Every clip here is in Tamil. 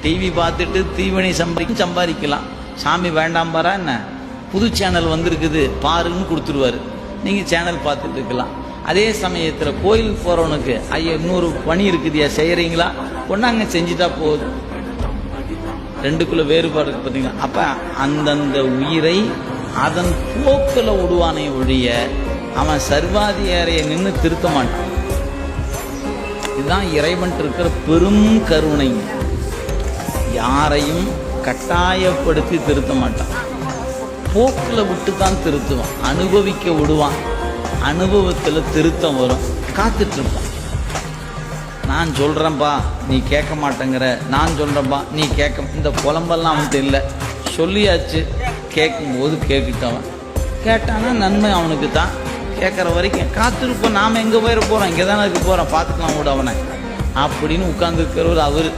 டிவி பார்த்துட்டு தீவனை சம்பாதிக்கலாம். சாமி வேண்டாம் பாரா என்ன, புது சேனல் வந்திருக்குது பாருன்னு கொடுத்துருவாரு, நீங்கள் சேனல் பார்த்துட்டு இருக்கலாம். அதே சமயத்தில் கோயிலுக்கு போகிறவனுக்கு ஐயா இன்னொரு பணி இருக்குதுயா செய்கிறீங்களா, ஒன்றாங்க செஞ்சுட்டா போகுது. ரெண்டுக்குள்ள வேறுபாடு இருக்கு பார்த்தீங்களா. அப்போ அந்தந்த உயிரை அதன் போக்கில் விடுவானே ஒழிய அவன் சர்வாதிகாரியை நின்று திருத்த மாட்டான். இதுதான் இறைவன் இருக்கிற பெரும் கருணை. யாரையும் கட்டாயப்படுத்தி திருத்த மாட்டான், போக்கில் விட்டு தான் திருத்துவான், அனுபவிக்க விடுவான். அனுபவத்தில் திருத்தம் வரும், காத்துட்டு இருப்பான். நான் சொல்கிறேன்ப்பா நீ கேட்க மாட்டேங்கிற, நான் சொல்கிறேன்ப்பா நீ கேட்க, இந்த புலம்பெல்லாம் அவன்கிட்ட இல்லை. சொல்லியாச்சு, கேட்கும்போது கேட்கிட்டவன் கேட்டானா நன்மை அவனுக்கு தான். கேட்குற வரைக்கும் காத்திருப்போம். நாம் எங்கே போயிட போகிறோம், இங்கே தானே இருக்க போகிறோம், பார்த்துக்கலாம் விட அவனை அப்படின்னு உட்கார்ந்துருக்கிறவர் அவர்.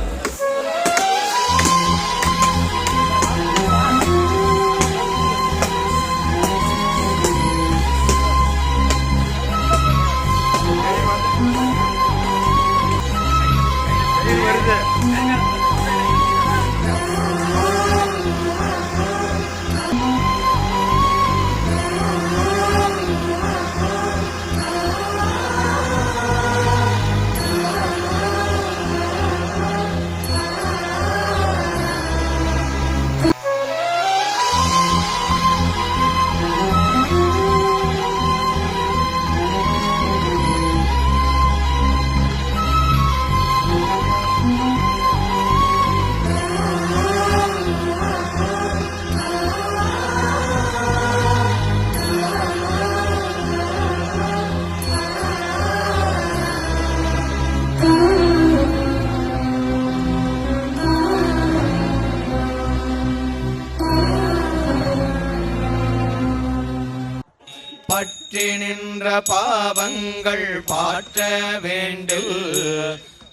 பற்றி நின்ற பாவங்கள் பாற்ற வேண்டும்,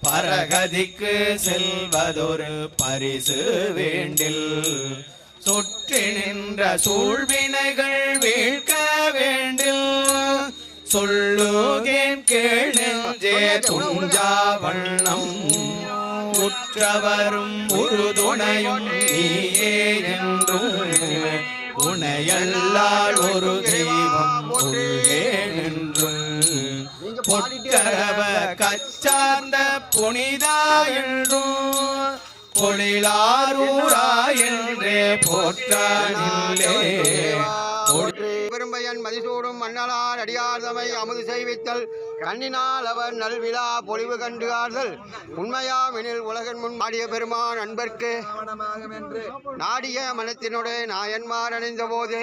பரகதிக்கு செல்வதொரு பரிசு வேண்டில். சுற்றி நின்ற சூழ்வினைகள் வீழ்க்க வேண்டில், சொல்லுகேன் கேளெஞ்சே துஞ்சா வண்ணம். உற்றவரும் ஒரு துணையும் நீயே என்றும், உனையல்லால் ஒரு தெய்வம் ஒருங்கே நின்றும். பொற்றவ கச்சார்ந்த புனிதா என்றும், பொழிலாரூரா என்றே போற்றானில்லே. பெரும்பயன் மதிசூடும் மன்னலார் அடியார்தமை அமுது செய்வித்தல், கண்ணினால் அவர் நல்விழா பொலிவு கண்டு ஆறுதல். உண்மையாமெனில் உலகன் முன் ஆடிய பெருமான் அன்பர்க்கு நாடிய மனத்தினுடைய நாயன்மார் அணிந்த போது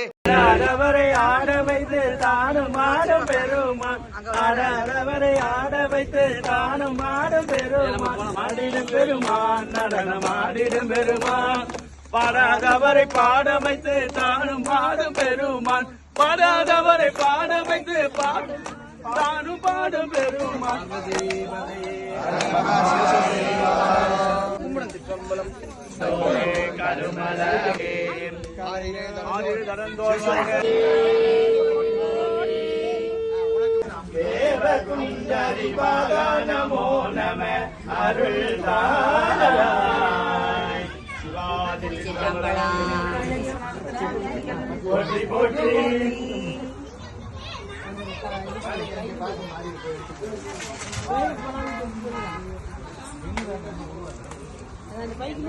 அவரை ஆட வைத்து தானும் ஆடும் பெருமான், அவரை ஆட வைத்து தானும் ஆடும் பெருமான், ஆடிடும் பெருமான் நடனம் ஆடிடும் பெருமான். பாடாதவரை பாட வைத்து தானும் பாடும் பெருமான், பாடாதவரை பாட வைத்து தானும் பாடும் பெருமான். கருமலகே தேவகுஞ்சரி பாலா நமோ நம அருள் போற்றி போற்றி. அந்த பைக்